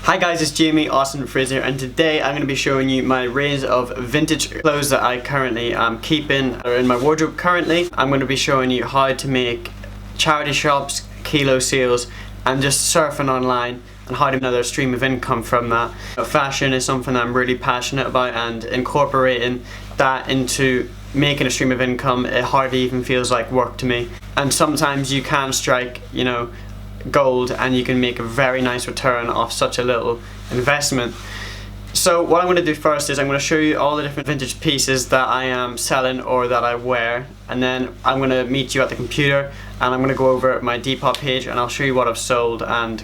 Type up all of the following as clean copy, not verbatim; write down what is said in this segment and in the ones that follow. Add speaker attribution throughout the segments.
Speaker 1: Hi guys, it's Jamie Austin Fraser, and today I'm going to be showing you my range of vintage clothes that I currently am keeping or in my wardrobe currently. I'm going to be showing you how to make charity shops, kilo sales, and just surfing online and how to make another stream of income from that. Fashion is something that I'm really passionate about, and incorporating that into making a stream of income, it hardly even feels like work to me. And sometimes you can strike, gold, and you can make a very nice return off such a little investment. So what I'm going to do first is I'm going to show you all the different vintage pieces that I am selling or that I wear, and then I'm going to meet you at the computer and I'm going to go over my Depop page and I'll show you what I've sold and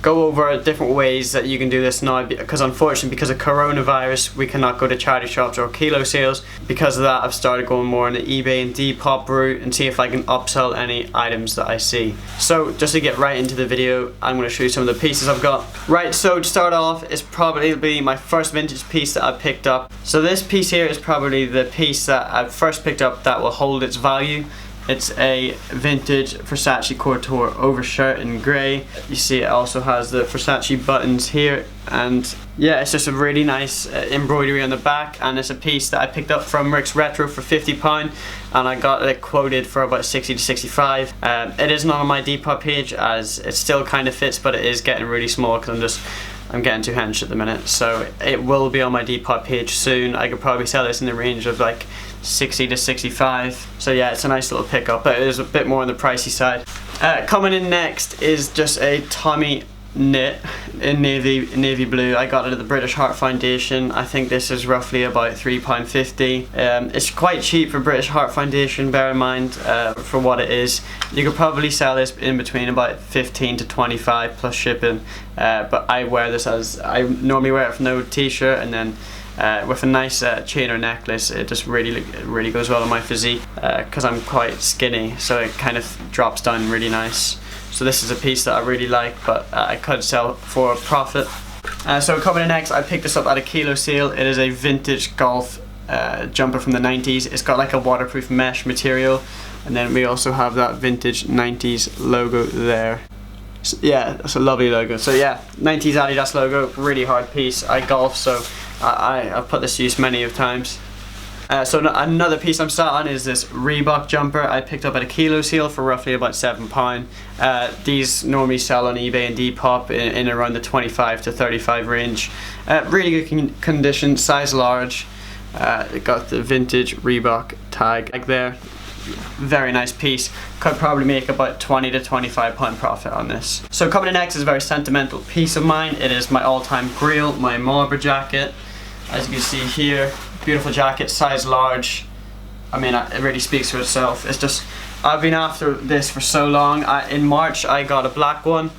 Speaker 1: go over different ways that you can do this now, because unfortunately, because of coronavirus, we cannot go to charity shops or kilo sales. Because of that, I've started going more on the eBay and Depop route and see if I can upsell any items that I see. So just to get right into the video, I'm going to show you some of the pieces I've got. Right, so to start off, it's probably be my first vintage piece that I picked up. So this piece here is probably the piece that I first picked up that will hold its value. It's a vintage Versace Couture overshirt in grey. You see it also has the Versace buttons here, and yeah, it's just a really nice embroidery on the back, and it's a piece that I picked up from Rick's Retro for £50, and I got it quoted for about 60 to 65. It is not on my Depop page as it still kind of fits, but it is getting really small because I'm getting too hench at the minute, so it will be on my Depop page soon. I could probably sell this in the range of like 60 to 65. So yeah, it's a nice little pickup, but it is a bit more on the pricey side. Coming in next is just a Tommy knit in navy blue. I got it at the British Heart Foundation. I think this is roughly about £3.50. It's quite cheap for British Heart Foundation, bear in mind, for what it is. You could probably sell this in between about 15 to 25 plus shipping, but I wear this as, I normally wear it with no t-shirt, and then with a nice chain or necklace. It just really goes well on my physique because I'm quite skinny, so it kind of drops down really nice. So this is a piece that I really like, but I could sell for a profit. So coming in next, I picked this up at a kilo sale. It is a vintage golf jumper from the 90s. It's got like a waterproof mesh material, and then we also have that vintage 90s logo there. So, yeah, that's a lovely logo. So yeah, 90s Adidas logo, really hard piece. I golf, so I've put this to use many of times. So another piece I'm sat on is this Reebok jumper I picked up at a kilo sale for roughly about £7. These normally sell on eBay and Depop in around the 25 to 35 range. Really good condition, size large. It got the vintage Reebok tag there. Very nice piece. Could probably make about £20 to £25 profit on this. So coming in next is a very sentimental piece of mine. It is my all-time grail, my Marlboro jacket. As you can see here, beautiful jacket, size large. I mean, it really speaks for itself. It's just, I've been after this for so long. In March I got a black one,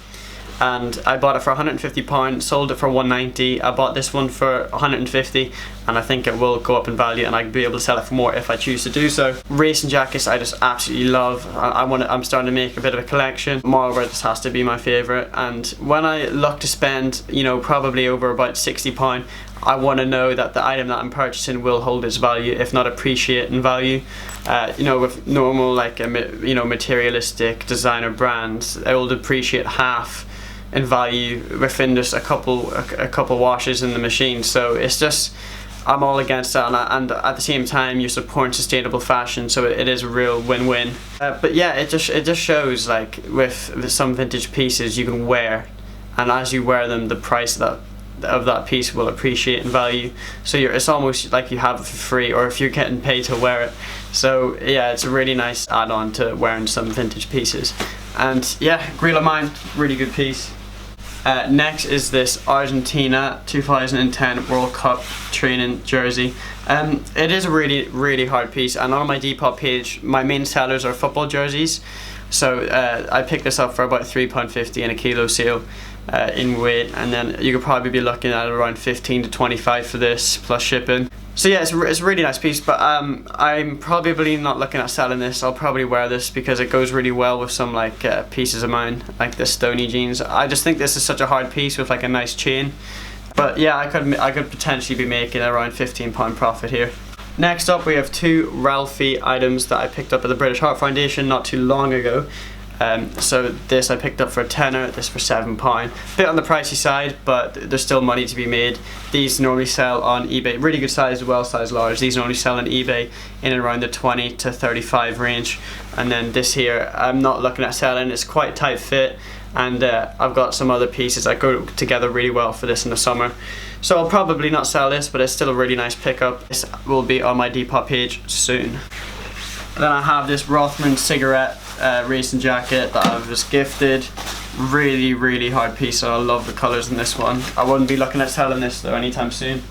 Speaker 1: and I bought it for £150, sold it for £190. I bought this one for £150, and I think it will go up in value, and I'll be able to sell it for more if I choose to do so. Racing jackets I just absolutely love. I'm starting to make a bit of a collection. Marlboro just has to be my favourite, and when I look to spend, probably over about £60, I want to know that the item that I'm purchasing will hold its value, if not appreciate in value. With normal materialistic designer brands, it will depreciate half in value within just a couple washes in the machine. So it's just, I'm all against that, and at the same time you're supporting sustainable fashion, so it is a real win-win. But yeah, it just shows, like with some vintage pieces you can wear, and as you wear them, the price of that piece will appreciate in value. So it's almost like you have it for free, or if you're getting paid to wear it. So yeah, it's a really nice add-on to wearing some vintage pieces. And yeah, grail of mine, really good piece. Next is this Argentina 2010 World Cup training jersey. It is a really hard piece, and on my Depop page my main sellers are football jerseys. So I picked this up for about £3.50 in a kilo sale in weight, and then you could probably be looking at around 15 to 25 for this plus shipping. So yeah, it's a really nice piece, but I'm probably not looking at selling this. I'll probably wear this because it goes really well with some pieces of mine, like the Stony jeans. I just think this is such a hard piece with like a nice chain. But yeah, I could potentially be making around £15 profit here. Next up, we have two Ralphie items that I picked up at the British Heart Foundation not too long ago. So this I picked up for a tenner, this for £7. Bit on the pricey side, but there's still money to be made. These normally sell on eBay, really good size, well sized large. These normally sell on eBay in and around the 20 to 35 range. And then this here, I'm not looking at selling, it's quite tight fit. And I've got some other pieces that go together really well for this in the summer. So I'll probably not sell this, but it's still a really nice pickup. This will be on my Depop page soon. Then I have this Rothman cigarette racing jacket that I was gifted. Really hard piece, and I love the colours in this one. I wouldn't be looking at selling this though anytime soon.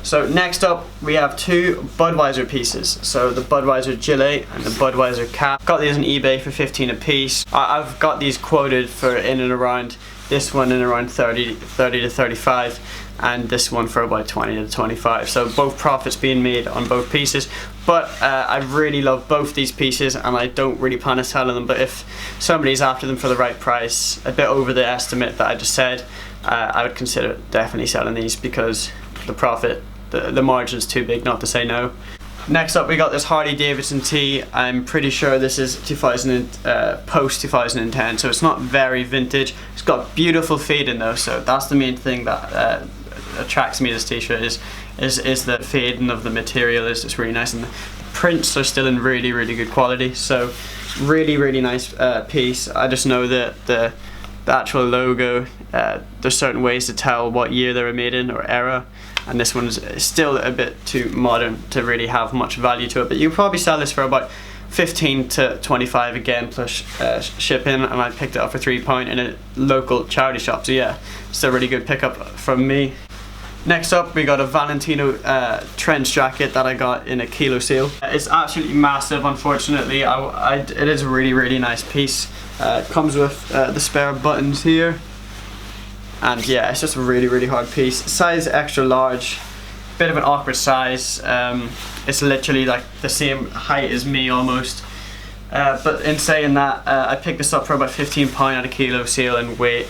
Speaker 1: So next up we have two Budweiser pieces. So the Budweiser Gilet and the Budweiser cap. Got these on eBay for 15 a piece. I've got these quoted for in and around, this one in around 30 to 35, and this one for about 20 to 25. So both profits being made on both pieces. But I really love both these pieces, and I don't really plan on selling them. But if somebody's after them for the right price, a bit over the estimate that I just said, I would consider definitely selling these, because the profit, the margin's too big not to say no. Next up we got this Harley Davidson tee. I'm pretty sure this is post 2010, so it's not very vintage. It's got beautiful fading though, so that's the main thing that attracts me to this t-shirt is the fading of the material. Is just really nice, and the prints are still in really good quality. So really nice piece. I just know that the actual logo, there's certain ways to tell what year they were made in or era, and this one's still a bit too modern to really have much value to it. But you can probably sell this for about 15 to 25 again plus shipping, and I picked it up for £3 in a local charity shop. So yeah, it's a really good pickup from me. Next up we got a Valentino trench jacket that I got in a kilo sale. It's absolutely massive, unfortunately. It is a really nice piece. It comes with the spare buttons here, and yeah, it's just a really hard piece. Size extra large, bit of an awkward size. It's literally like the same height as me almost. But in saying that, I picked this up for about £15 at a kilo sale in weight,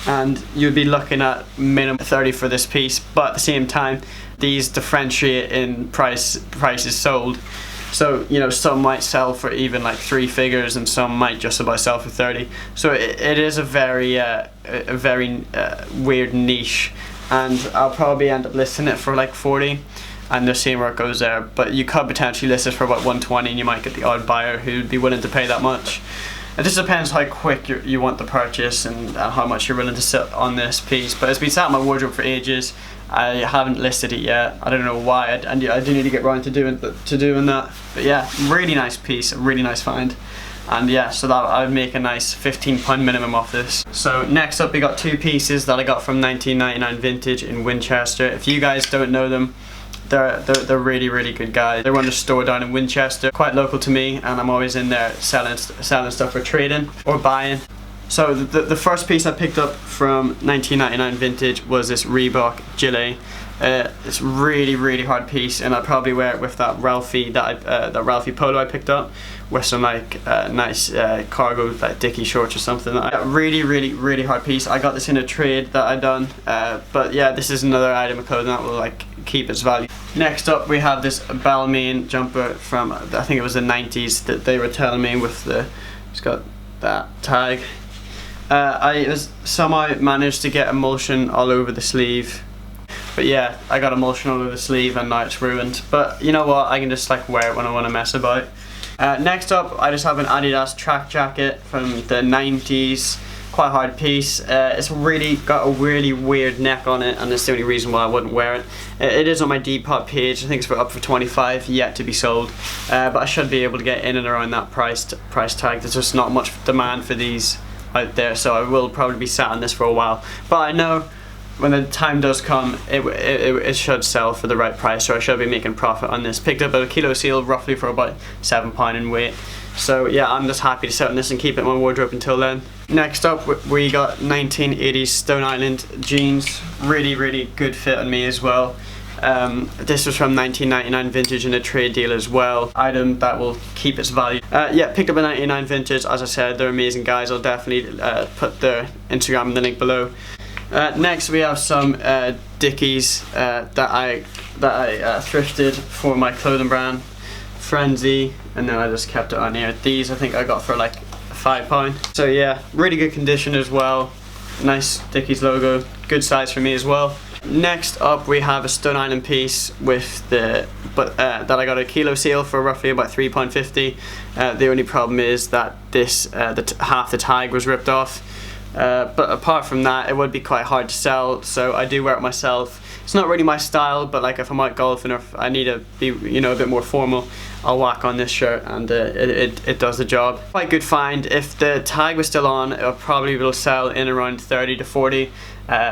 Speaker 1: and you'd be looking at minimum 30 for this piece. But at the same time, these differentiate in prices sold. So, you know, some might sell for even like 3 figures, and some might just about sell for 30. So it is a very weird niche, and I'll probably end up listing it for like 40, and they're seeing where it goes there. But you could potentially list it for about 120, and you might get the odd buyer who'd be willing to pay that much. It just depends how quick you want the purchase, and how much you're willing to sit on this piece. But it's been sat in my wardrobe for ages. I haven't listed it yet. I don't know why. I do need to get around to doing that. But yeah, really nice piece, a really nice find. And yeah, so that I would make a nice £15 minimum off this. So next up we got two pieces that I got from 1999 Vintage in Winchester. If you guys don't know them, they're really good guys. They run a store down in Winchester, quite local to me, and I'm always in there selling stuff for trading or buying. So the first piece I picked up from 1999 Vintage was this Reebok Gilet. It's really hard piece, and I'd probably wear it with that Ralphie polo I picked up, with some like nice cargo like Dickie shorts or something. Really hard piece. I got this in a trade that I done, but yeah, this is another item of clothing that will like keep its value. Next up we have this Balmain jumper from, I think it was the 90s, that they were telling me with it's got that tag. I somehow managed to get emulsion all over the sleeve, but yeah, I got emulsion all over the sleeve and now it's ruined. But you know what, I can just like wear it when I want to mess about. Next up I just have an Adidas track jacket from the 90s, quite a hard piece. It's really got a really weird neck on it, and that's the only reason why I wouldn't wear it. It is on my Depop page. I think it's up for 25, yet to be sold, but I should be able to get in and around that price tag. There's just not much demand for these out there, so I will probably be sat on this for a while. But I know when the time does come, it should sell for the right price, so I should be making profit on this. Picked up a kilo seal roughly for about £7 in weight. So yeah, I'm just happy to sit on this and keep it in my wardrobe until then. Next up we got 1980s Stone Island jeans. Really good fit on me as well. This was from 1999 Vintage in a trade deal as well. Item that will keep its value. Yeah, picked up a 99 Vintage. As I said, they're amazing guys. I'll definitely put their Instagram in the link below. Next we have some Dickies that I thrifted for my clothing brand Frenzy, and then I just kept it on here. These I think I got for like £5. So yeah, really good condition as well. Nice Dickies logo, good size for me as well. Next up we have a Stone Island piece with that I got a kilo seal for roughly about £3.50. The only problem is that this half the tag was ripped off. But apart from that, it would be quite hard to sell, so I do wear it myself. It's not really my style, but like if I'm out golfing or if I need to be, you know, a bit more formal, I'll whack on this shirt and it does the job. Quite good find. If the tag was still on, it probably will sell in around 30 to 40,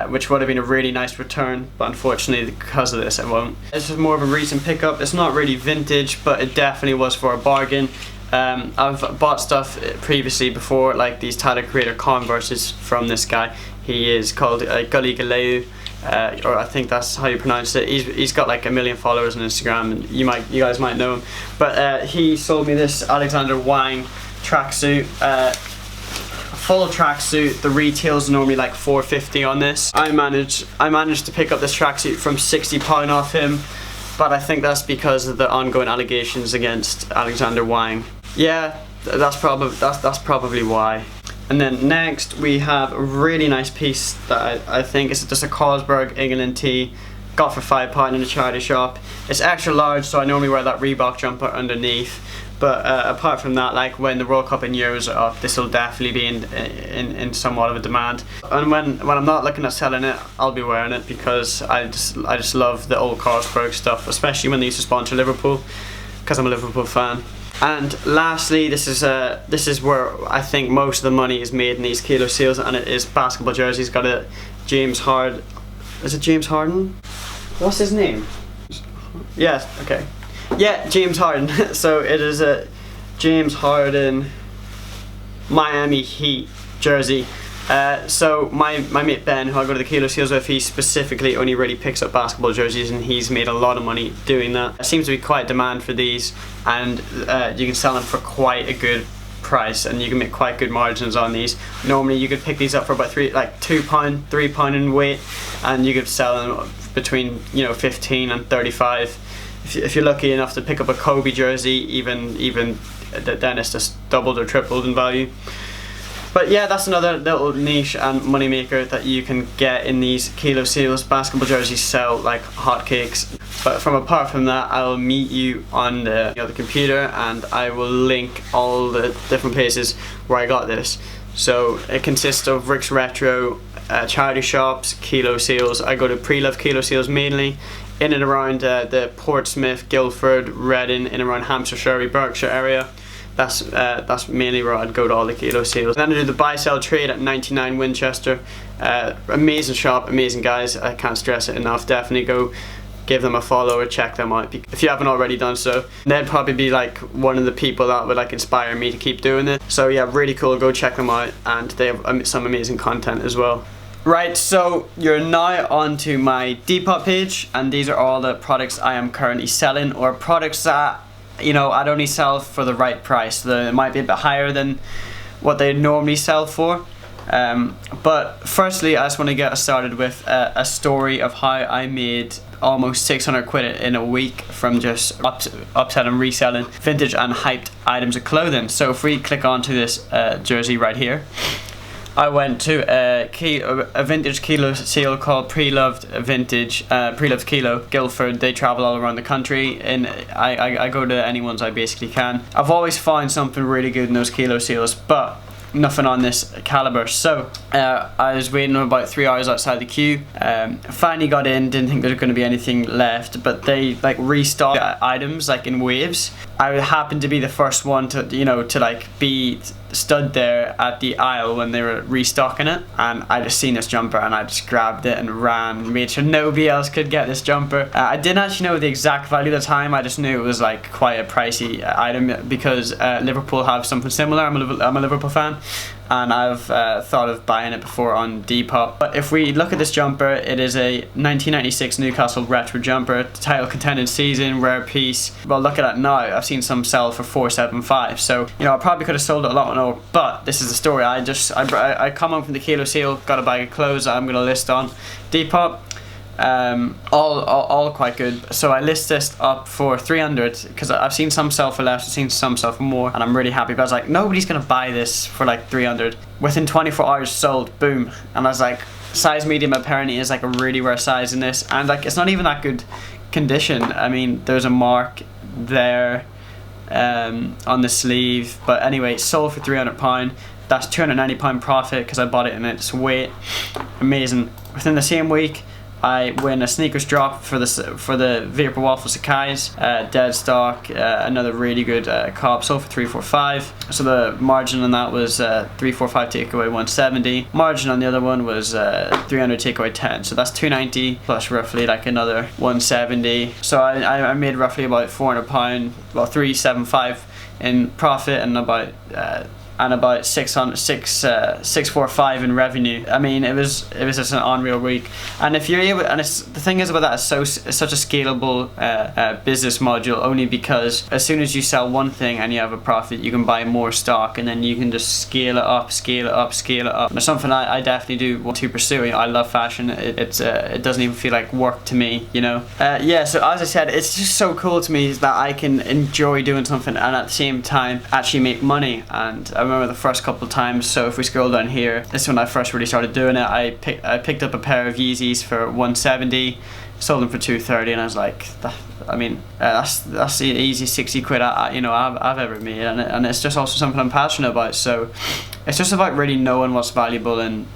Speaker 1: which would have been a really nice return, but unfortunately because of this it won't. This is more of a recent pickup. It's not really vintage, but it definitely was for a bargain. I've bought stuff previously before, like these Tyler Creator Converses from this guy. He is called Gully Galeu, or I think that's how you pronounce it. He's got like 1 million followers on Instagram, and you guys might know him. But he sold me this Alexander Wang tracksuit, full tracksuit. The retail's normally like $4.50 on this. I managed to pick up this tracksuit from £60 off him, but I think that's because of the ongoing allegations against Alexander Wang. Yeah, that's probably why. And then next we have a really nice piece that I think is just a Carlsberg England tee, got for £5 in a charity shop. It's extra large, so I normally wear that Reebok jumper underneath. But apart from that, like when the World Cup and Euros are up, this will definitely be in somewhat of a demand. And when I'm not looking at selling it, I'll be wearing it because I just love the old Carlsberg stuff, especially when they used to sponsor Liverpool, because I'm a Liverpool fan. And lastly, this is where I think most of the money is made in these kilo seals, and it is basketball jerseys. Got a James Harden. Is it James Harden? What's his name? Yes. Okay. Yeah, James Harden. So it is a James Harden Miami Heat jersey. So my mate Ben, who I go to the Kilo Seals with, he specifically only really picks up basketball jerseys, and he's made a lot of money doing that. There seems to be quite demand for these, and you can sell them for quite a good price, and you can make quite good margins on these. Normally you could pick these up for about £2, £3 in weight, and you could sell them between 15 and 35. If you're lucky enough to pick up a Kobe jersey, even then it's just doubled or tripled in value. But yeah, that's another little niche and moneymaker that you can get in these Kilo Seals. Basketball jerseys sell like hotcakes. But apart from that, I'll meet you on the computer, and I will link all the different places where I got this. So it consists of Rick's Retro, charity shops, Kilo Seals. I go to pre-loved Kilo Seals mainly, in and around the Portsmouth, Guildford, Reading, in and around Hampshire, Surrey, Berkshire area. That's mainly where I'd go to all the Kilo Seals. Then I do the buy sell trade at 99 Winchester. Amazing shop, amazing guys. I can't stress it enough. Definitely go give them a follow or check them out if you haven't already done so. They'd probably be like one of the people that would like inspire me to keep doing it. So yeah, really cool. Go check them out, and they have some amazing content as well. Right, so you're now onto my Depop page, and these are all the products I am currently selling, or products that I'd only sell for the right price. It might be a bit higher than what they normally sell for. But firstly, I just want to get started with a story of how I made almost 600 quid in a week from just upselling and reselling vintage and hyped items of clothing. So if we click onto this jersey right here, I went to a vintage Kilo Seal called Pre-Loved Kilo, Guildford. They travel all around the country, and I go to any ones I basically can. I've always found something really good in those Kilo Seals, but nothing on this caliber. So I was waiting about 3 hours outside the queue. Finally got in, didn't think there was going to be anything left, but they like restock items like in waves. I happened to be the first one to be stood there at the aisle when they were restocking it, and I just seen this jumper and I just grabbed it and ran, made sure nobody else could get this jumper. I didn't actually know the exact value at the time. I just knew it was like quite a pricey item because Liverpool have something similar. I'm a Liverpool fan, and I've thought of buying it before on Depop. But if we look at this jumper, it is a 1996 Newcastle retro jumper, title contending season, rare piece. Well, look at it now. I've seen some sell for $475. So I probably could have sold it a lot more. But this is the story. I come home from the Kilo Seal, got a bag of clothes that I'm gonna list on Depop. all quite good. So I list this up for 300 because I've seen some sell for less, I've seen some sell for more, and I'm really happy. But I was like, nobody's gonna buy this for like 300. Within 24 hours sold, boom. And I was like, size medium apparently is like a really rare size in this, and like it's not even that good condition. I mean, there's a mark there on the sleeve, but anyway, sold for £300. That's £290 profit because I bought it in its weight. Amazing. Within the same week, I win a sneakers drop for the Vapor Waffle Sakai's, dead stock, another really good cop, sold for 345. So the margin on that was 345 takeaway 170. Margin on the other one was 300 takeaway 10. So that's 290 plus roughly like another 170. So I made roughly about £400, well 375 in profit and about 645 in revenue. I mean, it was just an unreal week. And if you're able, and the thing is about that, it's such a scalable business module, only because as soon as you sell one thing and you have a profit, you can buy more stock, and then you can just scale it up, scale it up, scale it up. And it's something I definitely do want to pursue. I love fashion. It doesn't even feel like work to me, you know. Yeah. So as I said, it's just so cool to me that I can enjoy doing something and at the same time actually make money. And I remember the first couple of times, so if we scroll down here, this is when I first really started doing it. I picked up a pair of Yeezys for 170, sold them for 230, and I was like, that's the easy 60 quid I've ever made, and it's just also something I'm passionate about. So it's just about really knowing what's valuable and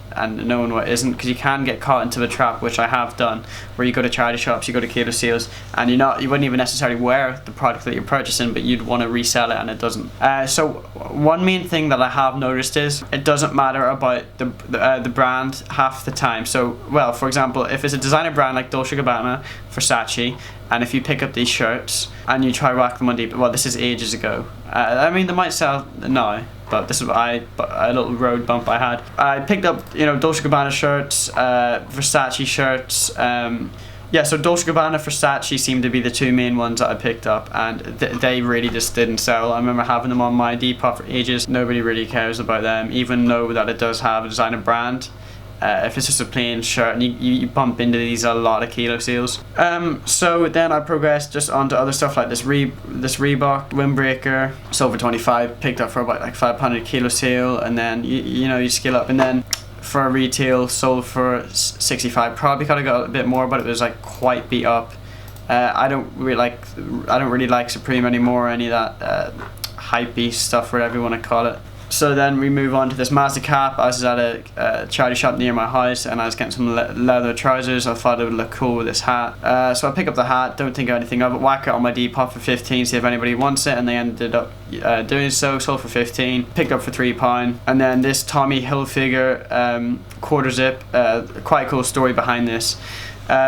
Speaker 1: knowing what isn't, because you can get caught into the trap, which I have done, where you go to charity shops, you go to kilo sales, and you wouldn't even necessarily wear the product that you're purchasing, but you'd want to resell it and it doesn't. So one main thing that I have noticed is it doesn't matter about the brand half the time. So, well, for example, if it's a designer brand like Dolce & Gabbana, Versace, and if you pick up these shirts and you try whack them on Depop, well, this is ages ago. I mean, they might sell now, but this is a little road bump I had. I picked up, Dolce & Gabbana shirts, Versace shirts. Yeah, so Dolce & Gabbana, Versace seemed to be the two main ones that I picked up, and they really just didn't sell. I remember having them on my Depop for ages. Nobody really cares about them, even though that it does have a designer brand. If it's just a plain shirt, and you bump into these a lot of kilo sales. So then I progressed just onto other stuff like this Reebok windbreaker, sold for 25, picked up for about like £5 kilo sale, and then you scale up, and then for a retail sold for 65. Probably could have got a bit more, but it was like quite beat up. I don't really like Supreme anymore, or any of that hypey stuff, whatever you want to call it. So then we move on to this Mazda cap. I was at a charity shop near my house, and I was getting some leather trousers. I thought it would look cool with this hat. So I pick up the hat, don't think anything of it, whack it on my Depop for 15, see if anybody wants it, and they ended up doing so. Sold for 15, picked up for £3. And then this Tommy Hilfiger quarter zip, quite a cool story behind this.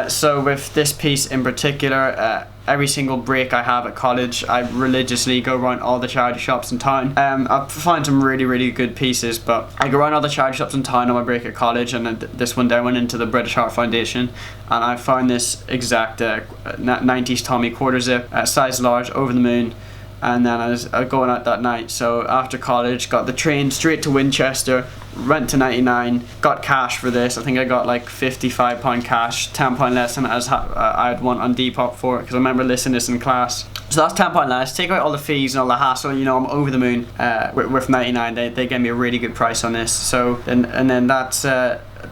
Speaker 1: So with this piece in particular, every single break I have at college, I religiously go around all the charity shops in town. I find some really, really good pieces, but I go around all the charity shops in town on my break at college, and this one there went into the British Heart Foundation, and I found this exact 90s Tommy quarter zip, size large, over the moon. And then I was going out that night, so after college, got the train straight to Winchester, went to 99, got cash for this. I think I got like £55 cash, £10 less than I had one on Depop for it, because I remember listening to this in class. So that's £10 less, take out all the fees and all the hassle, I'm over the moon with 99. They gave me a really good price on this. So, and then that's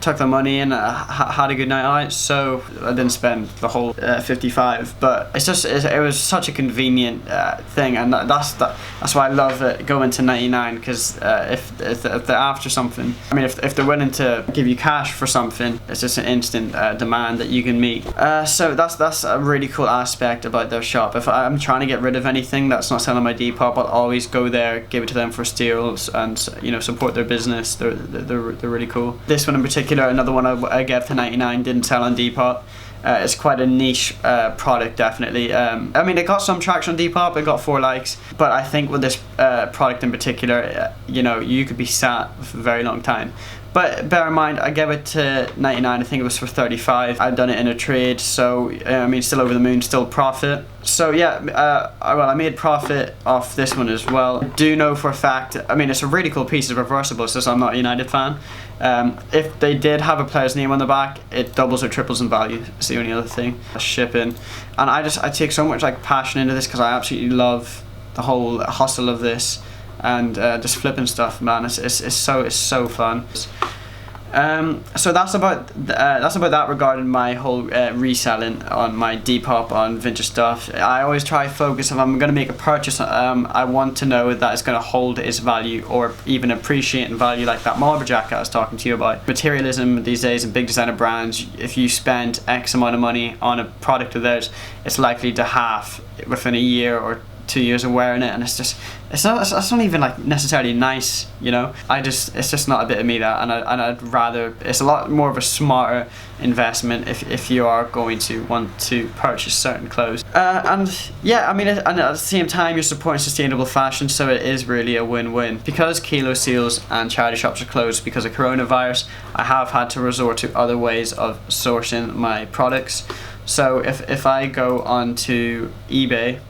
Speaker 1: took the money and had a good night out, so I didn't spend the whole 55, but it was such a convenient thing, and that's why I love it going to 99, because if they're after something, I mean, if they're willing to give you cash for something, it's just an instant demand that you can meet. So that's a really cool aspect about their shop. If I'm trying to get rid of anything that's not selling my Depop, I'll always go there, give it to them for steals, and support their business. They're really cool. This one in particular, another one I gave to 99, didn't sell on Depop. It's quite a niche product, definitely. I mean, it got some traction on Depop, it got 4 likes, but I think with this product in particular, you could be sat for a very long time. But bear in mind, I gave it to 99, I think it was for 35. I've done it in a trade, so I mean, still over the moon, still profit. So yeah, well, I made profit off this one as well. I do know for a fact, I mean, it's a really cool piece of reversible, so I'm not a United fan. If they did have a player's name on the back, it doubles or triples in value. It's the only other thing. Shipping, and I take so much like passion into this because I absolutely love the whole hustle of this, and just flipping stuff, man. It's so fun. So that's about that regarding my whole reselling on my Depop on vintage stuff. I always try to focus, if I'm going to make a purchase, I want to know that it's going to hold its value or even appreciate in value, like that Marlboro jacket I was talking to you about. Materialism these days in big designer brands, if you spend X amount of money on a product of theirs, it's likely to half within a year or 2 years of wearing it, and it's not even like necessarily nice, you know. It's just not a bit of me, that, and I'd rather, it's a lot more of a smarter investment if you are going to want to purchase certain clothes. And yeah, I mean, and at the same time you're supporting sustainable fashion, so it is really a win-win. Because kilo seals and charity shops are closed because of coronavirus, I have had to resort to other ways of sourcing my products. So if I go onto eBay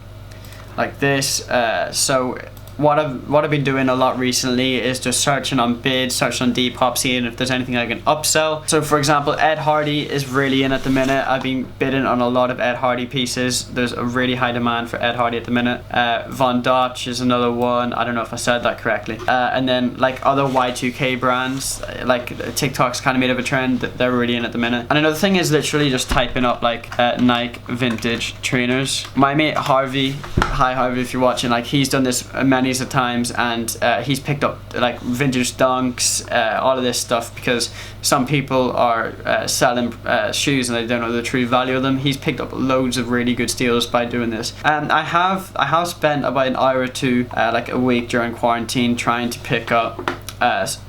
Speaker 1: like this, so what I've been doing a lot recently is just searching on bids, searching on Depop, seeing if there's anything I can upsell. So for example, Ed Hardy is really in at the minute. I've been bidding on a lot of Ed Hardy pieces. There's a really high demand for Ed Hardy at the minute. Von Dutch is another one. I don't know if I said that correctly. And then like other Y2K brands, like TikTok's kind of made of a trend, that they're really in at the minute. And another thing is literally just typing up like Nike vintage trainers. My mate Harvey, hi Harvey if you're watching, like he's done this many of times, and he's picked up like vintage dunks, all of this stuff, because some people are selling shoes and they don't know the true value of them. He's picked up loads of really good steals by doing this, and I have spent about an hour or two, like a week during quarantine, trying to pick up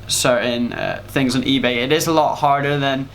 Speaker 1: certain things on eBay. It is a lot harder than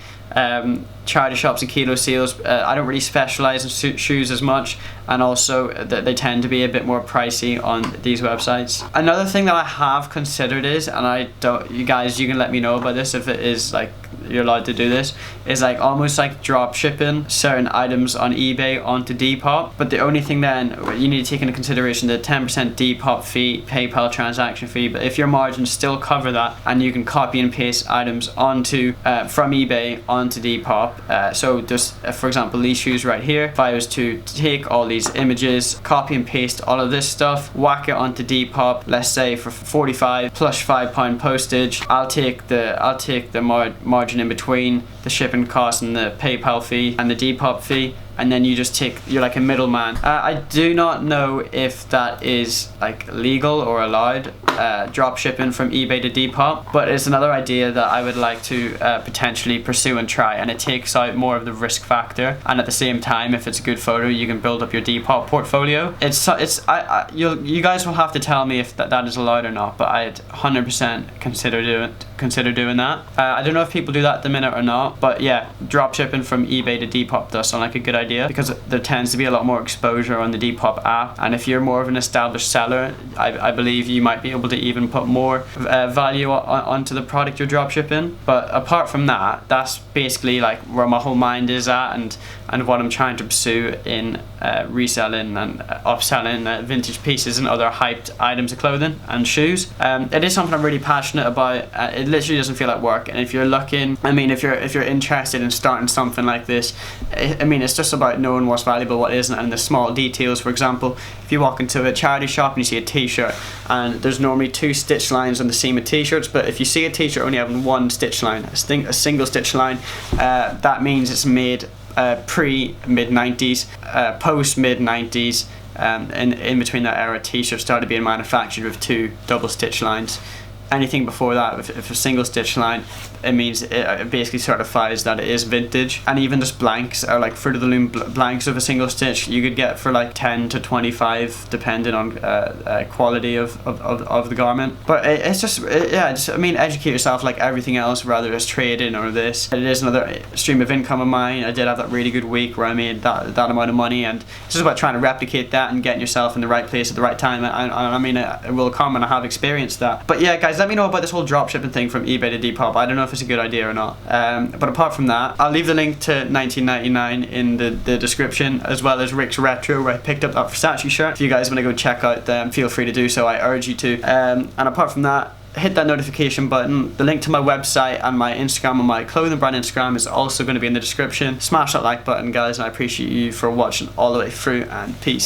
Speaker 1: charity shops and kilo seals. I don't really specialize in shoes as much, and also they tend to be a bit more pricey on these websites. Another thing that I have considered is, and you guys, you can let me know about this if it is like you're allowed to do this, is like almost like drop shipping certain items on eBay onto Depop. But the only thing then, you need to take into consideration the 10% Depop fee, PayPal transaction fee. But if your margins still cover that, and you can copy and paste items onto from eBay onto Depop. So just for example, these shoes right here, if I was to take all these images, copy and paste all of this stuff, whack it onto Depop, let's say for 45 plus £5 postage, I'll take the margin in between the shipping cost and the PayPal fee and the Depop fee, and then you're like a middleman. I do not know if that is like legal or allowed, drop shipping from eBay to Depop, but it's another idea that I would like to potentially pursue and try, and it takes out more of the risk factor, and at the same time, if it's a good photo, you can build up your Depop portfolio. You guys will have to tell me if that is allowed or not, but I'd 100% consider doing that. I don't know if people do that at the minute or not, but yeah, drop shipping from eBay to Depop does sound like a good idea, because there tends to be a lot more exposure on the Depop app, and if you're more of an established seller, I believe you might be able to even put more value onto the product you're drop shipping. But apart from that, that's basically like where my whole mind is at, and what I'm trying to pursue in reselling and upselling vintage pieces and other hyped items of clothing and shoes. It is something I'm really passionate about. It literally doesn't feel like work, and if you're looking, I mean, if you're interested in starting something like this, I mean, it's just about knowing what's valuable, what isn't, and the small details. For example, if you walk into a charity shop and you see a t-shirt, and there's normally 2 stitch lines on the seam of t-shirts, but if you see a t-shirt only having 1 stitch line, a single stitch line, that means it's made pre-mid 90s, post-mid 90s, and in between that era, t-shirts started being manufactured with 2 double stitch lines. Anything before that, if a single stitch line, it means it basically certifies that it is vintage. And even just blanks, or like fruit of the loom blanks of a single stitch, you could get for like 10 to 25 depending on quality of the garment. But it's just, I mean, educate yourself like everything else, rather just trading or this. It is another stream of income of mine. I did have that really good week where I made that amount of money, and it's just about trying to replicate that and getting yourself in the right place at the right time. And I mean, it will come, and I have experienced that. But yeah, guys, let me know about this whole dropshipping thing from eBay to Depop. I don't know if it's a good idea or not. But apart from that, I'll leave the link to 1999 in the description, as well as Rick's Retro, where I picked up that Versace shirt. If you guys want to go check out them, feel free to do so. I urge you to. And apart from that, hit that notification button. The link to my website and my Instagram and my clothing brand Instagram is also going to be in the description. Smash that like button, guys, and I appreciate you for watching all the way through, and peace.